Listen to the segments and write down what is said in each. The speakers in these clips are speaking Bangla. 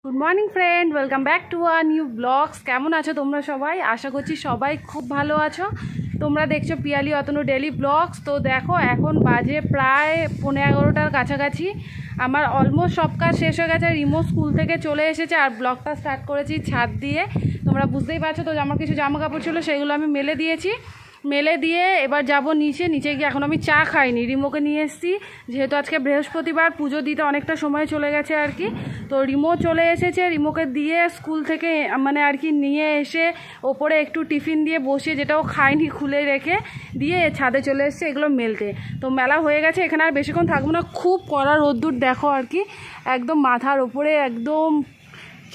Good morning friend, welcome back to our new blogs. কেমন আছো তোমরা সবাই? আশা করছি সবাই খুব ভালো আছো। তোমরা দেখছো পিয়ালি অতনু ডেলি ব্লগস। তো দেখো এখন বাজে প্রায় 11:15টার কাছাকাছি। আমার অলমোস্ট সব কাজ শেষ হয়ে গেছে। রিমো স্কুল থেকে চলে এসেছে আর ব্লগটা স্টার্ট করেছি ছাদ দিয়ে। তোমরা বুঝতেই পারছো। তো আমার কিছু জামা কাপড় ছিল, সেগুলো আমি মেলে দিয়েছি। মেলে দিয়ে এবার যাব নিচে গিয়ে এখন আমি চা খাইনি, রিমোকে নিয়ে এসেছি। যেহেতু আজকে বৃহস্পতিবার, পুজো দিতে অনেকটা সময় চলে গেছে আর কি। তো রিমো চলে এসেছে, রিমোকে দিয়ে স্কুল থেকে মানে আর কি নিয়ে এসে ওপরে একটু টিফিন দিয়ে বসিয়ে, যেটাও খাইনি খুলে রেখে দিয়ে ছাদে চলে এসেছে এগুলো মেলতে। তো মেলা হয়ে গেছে, এখানে আর বেশিক্ষণ থাকবো না। খুব কড়া রোদ্দুর দেখো আর কি, একদম মাথার ওপরে, একদম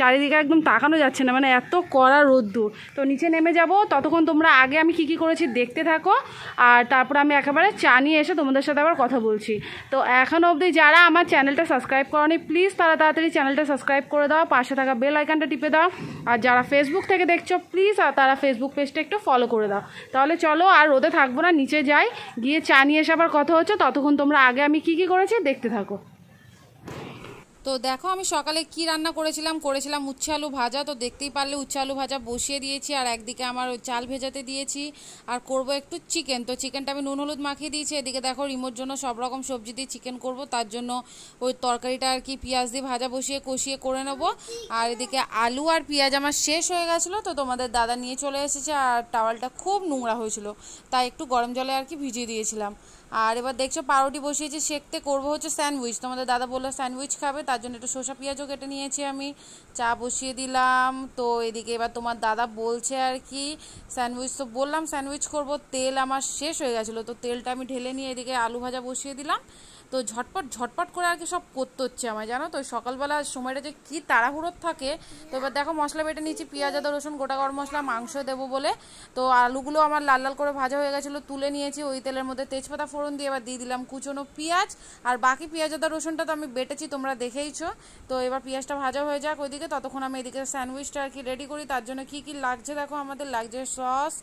চারিদিকে একদম তাকানো যাচ্ছে না, মানে এত কড়া রোদ্দুর। তো নিচে নেমে যাব, ততক্ষণ তোমরা আগে আমি কি করেছি দেখতে থাকো, আর তারপর আমি একেবারে চা নিয়ে এসে তোমাদের সাথে আবার কথা বলছি। তো এখনও অবধি যারা আমার চ্যানেলটা সাবস্ক্রাইব করোনি, প্লিজ তারা তাড়াতাড়ি চ্যানেলটা সাবস্ক্রাইব করে দাও, পাশে থাকা বেল আইকনটা টিপে দাও। আর যারা ফেসবুক থেকে দেখছো, প্লিজ তারা ফেসবুক পেজটা একটু ফলো করে দাও। তাহলে চলো আর রোদে থাকবো না, নিচে যাই, গিয়ে চা নিয়ে এসে আবার কথা হচ্ছে। ততক্ষণ তোমরা আগে আমি কি করেছি দেখতে থাকো। তো দেখো আমি সকালে কি রান্না করেছিলাম উচ্ছে আলু ভাজা। তো দেখতেই পারলে উচ্ছে আলু ভাজা বসিয়ে দিয়েছি, আর একদিকে আমার চাল ভেজাতে দিয়েছি, আর করব একটু চিকেন। তো চিকেনটা আমি নুন হলুদ মাখিয়ে দিয়েছি। এদিকে দেখো রিমোর জন্য সব রকম সবজি দিয়ে চিকেন করব, তার জন্য ওই তরকারিটা আর কি পেঁয়াজ দিয়ে ভাজা বসিয়ে কষিয়ে করে নেব। আর এদিকে আলু আর পেঁয়াজ আমার শেষ হয়ে গেছিলো, তো তোমাদের দাদা নিয়ে চলে এসেছে, আর টাওয়ালটা খুব নোংরা হয়েছিল, তাই একটু গরম জলে আর কি ভিজিয়ে দিয়েছিলাম। আর এবার দেখছো পাউরুটি বসিয়েছি সেঁকতে, করবো হচ্ছে স্যান্ডউইচ। তোমাদের দাদা বললো স্যান্ডউইচ খাবে, তার জন্য একটু শসা পেঁয়াজও কেটে নিয়েছি আমি, চা বসিয়ে দিলাম। তো এদিকে এবার তোমার দাদা বলছে আর কি স্যান্ডউইচ, তো বললাম স্যান্ডউইচ করব, তেল আমার শেষ হয়ে গেছিলো, তো তেলটা আমি ঢেলে নিয়ে এদিকে আলু ভাজা বসিয়ে দিলাম। তো ঝটপট করে আর কি সব করতে হচ্ছে আমায়, জানো তো সকালবেলা সময়টা যে কী তাড়াহুড়োর থাকে। তো এবার দেখো মশলা বেটে নিয়েছি, পেঁয়াজ আদা রসুন গোটা গরম মশলা, মাংস দেবো বলে। তো আলুগুলো আমার লাল লাল করে ভাজা হয়ে গেছিলো, তুলে নিয়েছি। ওই তেলের মধ্যে তেজপাতা ফোড়ন দিয়ে এবার দিয়ে দিলাম কুচনো পেঁয়াজ, আর বাকি পেঁয়াজ আদা রসুনটা তো আমি বেটেছি, তোমরা দেখেইছো। তো এবার পেঁয়াজটা ভাজা হয়ে যাক ওইদিকে, ততক্ষণ আমি এদিকে স্যান্ডউইচটা আর কি রেডি করি। তার জন্য কি লাগছে দেখো, আমাদের লাগছে সস,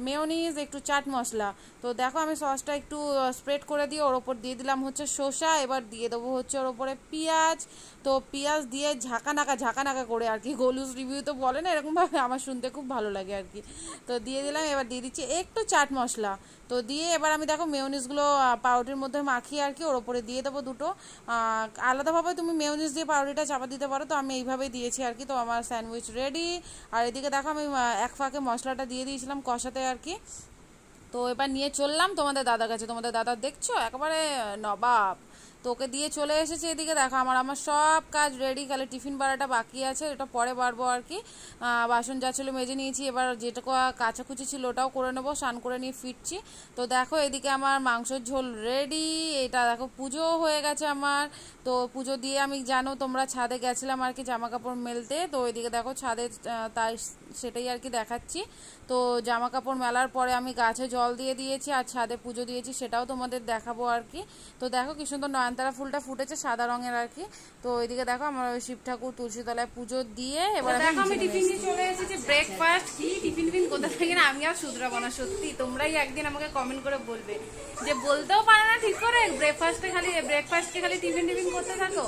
মেয়োনিজ, একটু চাট মশলা। তো দেখো আমি সসটা একটু স্প্রেড করে দিয়ে ওর ওপর দিয়ে দিলাম হচ্ছে শসা, এবার দিয়ে দেবো হচ্ছে ওর ওপরে পেঁয়াজ। তো পেঁয়াজ দিয়ে ঝাঁকা করে আর কি, গোলুস রিভিউ তো বলে না এরকমভাবে, আমার শুনতে খুব ভালো লাগে আর কি। তো দিয়ে দিলাম, এবার দিয়ে দিচ্ছি একটু চাট মশলা। তো দিয়ে এবার আমি দেখো মেয়োনিজগুলো পাউরুটির মধ্যে মাখিয়ে আর কি ওর ওপরে দিয়ে দেবো দুটো। আলাদাভাবে তুমি মেয়োনিজ দিয়ে পাউরুটিটা চাপা দিতে পারো, তো আমি এইভাবেই দিয়েছি আর কি। তো আমার স্যান্ডউইচ রেডি। আর এদিকে দেখো আমি এক ফাঁকে মশলাটা দিয়ে দিয়েছিলাম কষাতে আর কি। তো এবার নিয়ে চললাম তোমাদের দাদার কাছে। তোমাদের দাদা দেখছো একেবারে নবাব, তো ওকে দিয়ে চলে এসেছে। এদিকে দেখো আমার সব কাজ রেডি, খালি টিফিন বাড়াটা বাকি আছে, এটা পরে বাড়বো আর কি। বাসন যা ছিল মেজে নিয়েছি, এবার যেটুকু কাচাকুচি ছিল ওটাও করে নেবো, স্নান করে নিয়ে ফিরছি। তো দেখো এদিকে আমার মাংসের ঝোল রেডি। এটা দেখো পুজো হয়ে গেছে আমার। তো পুজো দিয়ে আমি জানো তোমরা ছাদে গেছিলাম আর কি জামা কাপড় মেলতে। তো এদিকে দেখো ছাদে তাই সেটাই আর কি দেখাচ্ছি। তো জামা কাপড় মেলার পরে আমি গাছে জল দিয়ে দিয়েছি, আর ছাদে পুজো দিয়েছি, সেটাও তোমাদের দেখাবো আর কি। তো দেখো কি সুন্দর নয়নতারা ফুলটা ফুটেছে সাদা রঙের আর কি। তো এদিকে দেখো আমার শিব ঠাকুর তুলসী তলায় পুজো দিয়ে এবার দেখো আমি টিফিন নিয়ে চলে এসেছি। ব্রেকফাস্ট কি টিফিন কোথা থেকে না আমি আর শুধরাবো না, সত্যি তোমরাই একদিন আমাকে কমেন্ট করে বলবে যে বলতেও পারে না ঠিক করে, ব্রেকফাস্টে খালি টিফিন করতে থাকো।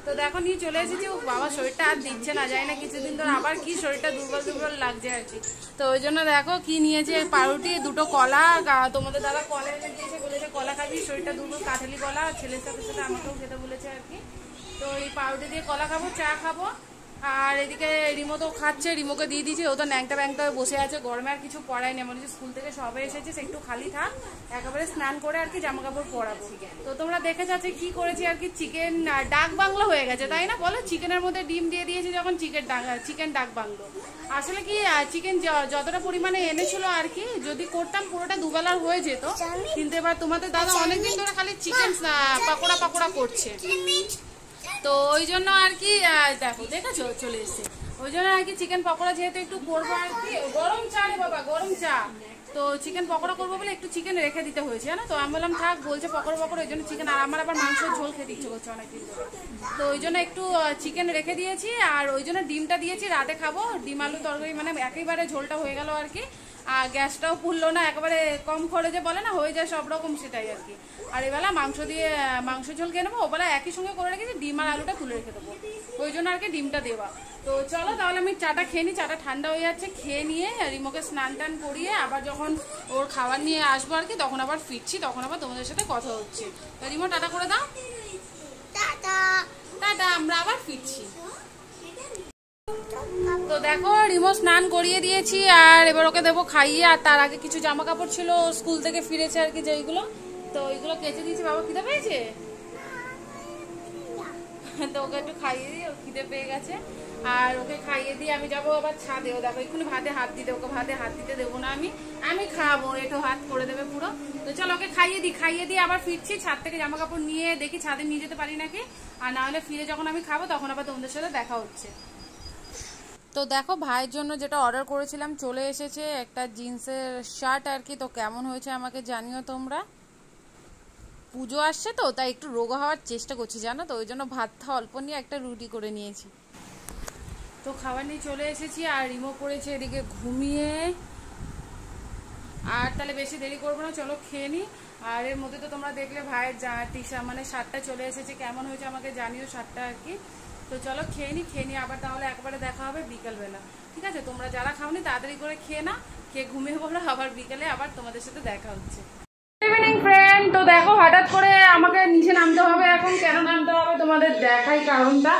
তো দেখো নিয়ে চলে এসেছি। ও বাবা শরীরটা আর দিচ্ছে না, যায় না কিছুদিন ধরে আবার কি শরীরটা দুর্বল লাগছে আর কি। তো ওই জন্য দেখো কি নিয়েছে, পাউরুটি, দুটো কলা। তোমাদের দাদা কলা এনে দিয়েছে, বলেছে কলা খাবি, শরীরটা দুর্বল, কাঠালি কলা, ছেলের সাথে সাথে আমাকেও খেতে বলেছে আর কি। তো এই পাউরুটি দিয়ে কলা খাবো, চা খাবো। আর এদিকে রিমো তো খাচ্ছে, রিমোকে দিয়ে দিয়েছি, ও তো ন্যাংটা বসে আছে, গরমে আর কিছু পড়াই না, মনে হচ্ছে স্কুল থেকে সবাই এসেছিস, একটু খালি থাক, একেবারে স্নান করে আর কি জামা কাপড় পরাবো। তো তোমরা দেখে যাচ্ছে কি করেছি আর কি, চিকেন ডাক বাংলো হয়ে গেছে তাই না বলো, চিকেনের মধ্যে ডিম দিয়ে দিয়েছি যখন চিকেন ডাক বাংলো। আসলে কি চিকেন যতটা পরিমাণে এনেছিল আর কি, যদি করতাম পুরোটা দুবেলার হয়ে যেত, কিন্তু এবার তোমাদের দাদা অনেকদিন ধরে খালি চিকেন পাকোড়া করছে, তো ওই জন্য আর কি দেখেছো চলে এসছে, ওই জন্য আর কি চিকেন পকোড়া যেহেতু একটু করবো আর কি। গরম চা রে বাবা, গরম চা। তো চিকেন পকোড়া করবো বলে একটু চিকেন রেখে দিতে হয়েছে জানো তো, আমি বললাম থাক, বলছে পকোড়া ওই জন্য চিকেন, আর আমার আবার মাংসের ঝোল খেতে ইচ্ছে করছে অনেকদিন ধরে, তো ওই জন্য একটু চিকেন রেখে দিয়েছি। আর ওই জন্য ডিমটা দিয়েছি, রাতে খাবো, ডিম আলু তরকারি, মানে একেবারে ঝোলটা হয়ে গেল আর কি। আর গ্যাসটাও পুড়লো না, একেবারে কম খরচে বলে না হয়ে যায় সব রকম, সেটাই আর কি। আর এবেলা মাংস দিয়ে মাংস ঝোল খেয়ে নেবো, ওবেলা একই সঙ্গে করে রেখেছি ডিম আর আলুটা তুলে রেখে দেবো, ওই জন্য আর কি ডিমটা দেওয়া। তো চলো তাহলে আমি চাটা খেয়ে নিই, চাটা ঠান্ডা হয়ে যাচ্ছে, খেয়ে নিয়ে রিমোকে স্নান টান করিয়ে আবার যখন ওর খাবার নিয়ে আসবো আর কি, তখন আবার ফিরছি, তখন আবার তোমাদের সাথে কথা হচ্ছে। তো রিমো টাটা করে দাও, টাটা, আমরা আবার ফিরছি। তো দেখো রিমো স্নান করিয়ে দিয়েছি, আর এবার ওকে দেবো খাইয়ে। আর তার আগে কিছু জামা কাপড় ছিল স্কুল থেকে ফিরেছে আর কি যেইগুলো, তো ওইগুলো কেচে দিয়েছি। বাবা খিদে পেয়েছে, তো ওকে একটু খাইয়ে দিই, ও খিদে পেয়ে গেছে। আর ওকে খাইয়ে দিয়ে আমি যাবো আবার ছাদেও, দেখো এক্ষুনি ভাতে হাত দিতে, ওকে ভাতে হাত দিতে দেবো না, আমি খাবো, এটো হাত করে দেবে পুরো। তো চলো ওকে খাইয়ে দিয়ে আবার ফিরছি, ছাদ থেকে জামা কাপড় নিয়ে দেখি ছাদে নিয়ে যেতে পারি নাকি, আর না হলে ফিরে যখন আমি খাবো তখন আবার তোমাদের সাথে দেখা হচ্ছে। তো দেখো ভাইয়ের জন্য যেটা অর্ডার করেছিলাম চলে এসেছে, একটা জিন্সের শার্ট আর কি। তো কেমন হয়েছে আমাকে জানিও তোমরা। পুজো আসছে তো তাই একটু রোগা হওয়ার চেষ্টা করছি জানো, তো ওই জন্য ভাতটা অল্প নিয়ে একটা রুটি করে নিয়েছি। তো খাবার নিয়ে চলে এসেছি, আর রিমো করেছে এদিকে ঘুমিয়ে। আর তাহলে বেশি দেরি করবো না, চলো খেয়ে নিই। আর এর মধ্যে তো তোমরা দেখলে ভাইয়ের মানে শার্টটা চলে এসেছে, কেমন হয়েছে আমাকে জানিও শার্টটা আর কি। তো চলো খেয়ে নিই, আবার তাহলে একবারে দেখা হবে বিকালবেলা, ঠিক আছে? তোমরা যারা খাওনি তাড়াতাড়ি করে খেয়ে না, খেয়ে ঘুমিয়ে পড়ো, আবার বিকালে আবার তোমাদের সাথে দেখা হচ্ছে। Good evening friend. তো দেখো হঠাৎ করে আমাকে নিচে নামতে হবে, এখন কেন নামতে হবে তোমাদের দেখাই কারণটা।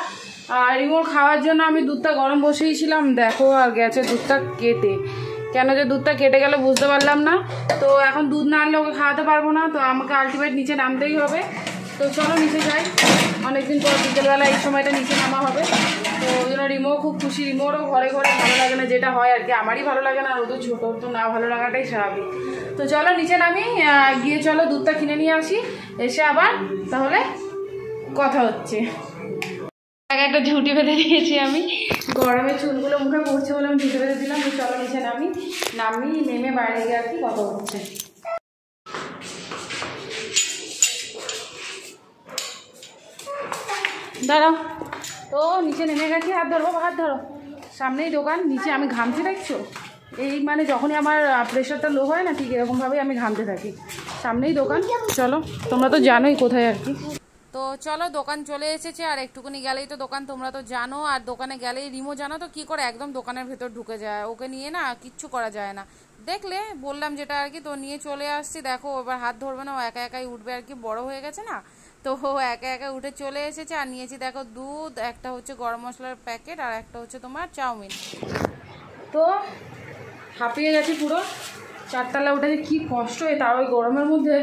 আর রিমোর খাওয়ার জন্য আমি দুধটা গরম বসিয়েছিলাম, দেখো আর গেছে দুধটা কেটে, কেন যে দুধটা কেটে গেল বুঝতে পারলাম না। তো এখন দুধ না আনলে ওকে খাওয়াতে পারবো না, তো আমাকে আলটিমেট নিচে নামতেই হবে। তো চলো নিচে যাই, অনেকদিন পর বিকেলবেলা এই সময়টা নিচে নামা হবে। তো ওই জন্য রিমোও খুব খুশি, রিমোরও ঘরে ঘরে ভালো লাগে না, যেটা হয় আর কি, আমারই ভালো লাগে না, আর ও তো ছোটো, তো না ভালো লাগাটাই স্বাভাবিক। তো চলো নিচে নামি, গিয়ে চলো দুধটা কিনে নিয়ে আসি, এসে আবার তাহলে কথা হচ্ছে। একটা ঝুঁটি বেঁধে দিয়েছি আমি, গরমে চুলগুলো মুখে পড়ছে বলে আমি ঝুঁটি বেঁধে দিলাম। তো চলো নিচে নেমে বাইরে গিয়ে আর কি কথা হচ্ছে। দাঁড়াও, তো নিচে নেমে গেছি, হাত ধরো, সামনেই দোকান, নিচে আমি ঘামছি দেখছো, এই মানে যখনই আমার প্রেশারটা লো হয় না ঠিক এরকমভাবেই আমি ঘামতে থাকি। সামনেই দোকান, চলো তোমরা তো জানোই কোথায় আর কি। তো চলো দোকান চলে এসেছে, আর একটুখানি গেলেই তো দোকান, তোমরা তো জানো। আর দোকানে গেলেই রিমো জানো তো কি করে, একদম দোকানের ভেতর ঢুকে যায়, ওকে নিয়ে না কিচ্ছু করা যায় না, দেখলে বললাম যেটা আর কি। তো নিয়ে চলে আসছি, দেখো এবার হাত ধরবে না, ও একা একাই উঠবে আর কি, বড় হয়ে গেছে না, তো ও একা একা উঠে চলে এসেছে। আর নিয়েছি দেখো দুধ, একটা হচ্ছে গরম মশলার প্যাকেট, আর একটা হচ্ছে তোমার চাউমিন। তো হাঁপিয়ে গেছি পুরো, চারতলা উঠে কি কষ্ট হয়, তার ওই গরমের মধ্যে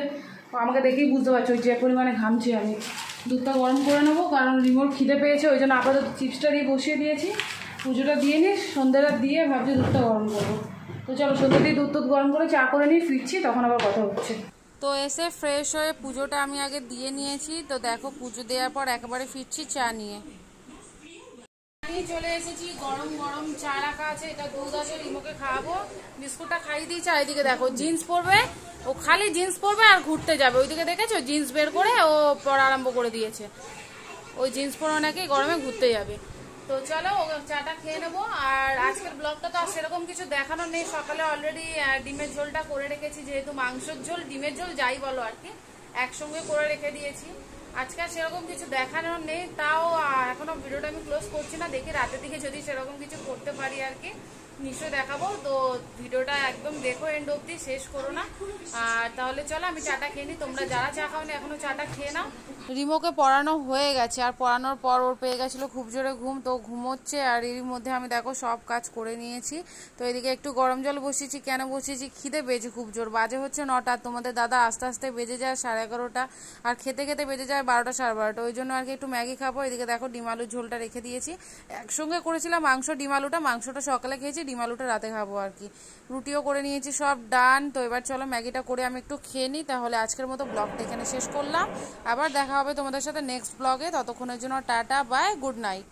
আমাকে দেখেই বুঝতে পারছো যে পরিমাণে ঘামছি আমি। দুধটা গরম করে নেবো, কারণ রিমোর খিদে পেয়েছে, ওই জন্য আপাতত চিপসটা দিয়ে বসিয়ে দিয়েছি, পুজোটা দিয়ে নিই, সন্ধ্যাটা দিয়ে ভাবছি দুধটা গরম করবো। তো চলো সন্ধ্যা দিয়ে দুধ গরম করে চা করে নিই, ফিরছি তখন আবার কথা হচ্ছে। তো এসে ফ্রেশ হয়ে পুজোটা আমি আগে দিয়ে নিয়েছি। তো দেখো পুজো দেওয়ার পর একেবারে ফিরছি চা নিয়ে। আমি চলে এসেছি, গরম গরম চা রাখা আছে, এটা দুধ আছে, রিমোকে খাওয়াবো, বিস্কুটটা খাইয়ে দিয়েছি। আর এদিকে দেখো জিন্স পরবে, ও খালি জিন্স পরবে আর ঘুরতে যাবে, ওইদিকে দেখেছো জিন্স বের করে ও পড়া আরম্ভ করে দিয়েছে, ওই জিন্স পরা নাকি গরমে ঘুরতে যাবে। তো চলো চাটা খেয়ে নেবো। আর আজকের ব্লগটা তো আর সেরকম কিছু দেখানো নেই, সকালে অলরেডি ডিমের ঝোলটা করে রেখেছি, যেহেতু মাংসের ঝোল ডিমের ঝোল যাই বলো আর কি একসঙ্গে করে রেখে দিয়েছি। আজকে আর সেরকম কিছু দেখানোর নেই, তাও এখনো ভিডিওটা আমি ক্লোজ করছি না, দেখি রাতের দিকে যদি সেরকম কিছু করতে পারি আর কি নিশ্চয়ই দেখাবো। তো ভিডিওটা একদম দেখো, এন্ড অবধি শেষ করো না। আর তাহলে চলো আমি চাটা খেয়ে নিই, তোমরা যারা চা খাওনি এখনো চাটা খেয়ে নাও। রিমোকে পড়ানো হয়ে গেছে, আর পড়ানোর পর ওর পেয়ে গেছিলো খুব জোরে ঘুম, তো ঘুমোচ্ছে। আর এর মধ্যে আমি দেখো সব কাজ করে নিয়েছি। তো এদিকে একটু গরম জল বসিয়েছি, কেন বসিয়েছি, খিদে পেয়েছে খুব জোর, বাজে হচ্ছে 9টা, তোমাদের দাদা আস্তে আস্তে বেজে যায় 11:30, আর খেতে খেতে বেজে যায় 12টা 12:30, ওই জন্য আর কি একটু ম্যাগি খাবো। এদিকে দেখো ডিম আলুর ঝোলটা রেখে দিয়েছি, একসঙ্গে করেছিলাম মাংস ডিম আলুটা, মাংসটা সকালে খেয়েছি, ডিম আলুটা রাতে খাবো আর কি। রুটিও করে নিয়েছি, সব ডান। তো এবার চলো ম্যাগিটা করে আমি একটু খেয়ে নিই, তাহলে আজকের মতো ব্লগটা এখানে শেষ করলাম। আবার দেখা হবে তোমাদের সাথে নেক্সট ব্লগে, ততক্ষণের জন্য টাটা বাই, গুড নাইট।